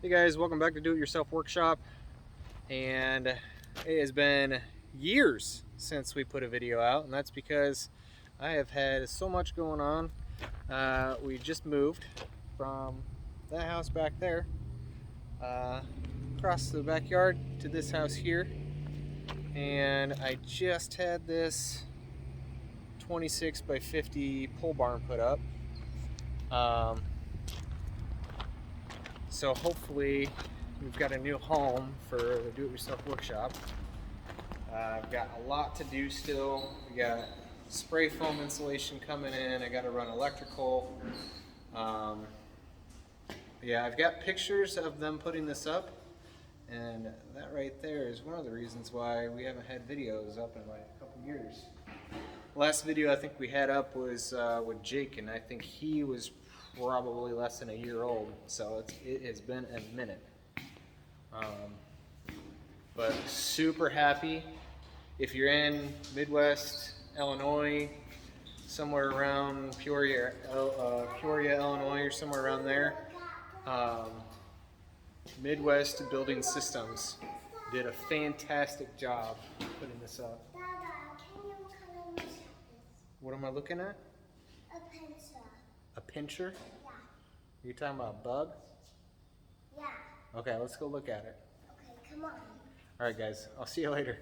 Hey guys, welcome back to Do It Yourself Workshop. And it has been years since we put a video out, and that's because I have had so much going on. We just moved from that house back there across the backyard to this house here, and I just had this 26 by 50 pole barn put up. So hopefully we've got a new home for the Do-It-Yourself Workshop. I've got a lot to do still. We got spray foam insulation coming in. I got to run electrical. Yeah, I've got pictures of them putting this up, and that right there is one of the reasons why we haven't had videos up in like a couple years. Last video I think we had up was with Jake, and I think he was probably less than a year old, so it has been a minute. But super happy. If you're in Midwest Illinois, somewhere around Peoria, Illinois, or somewhere around there, Midwest Building Systems did a fantastic job putting this up. Dada, can you color me this? What am I looking at? A pencil. A pincher? Yeah. You talking about a bug? Yeah. Okay, let's go look at it. Okay, come on. All right, guys, I'll see you later.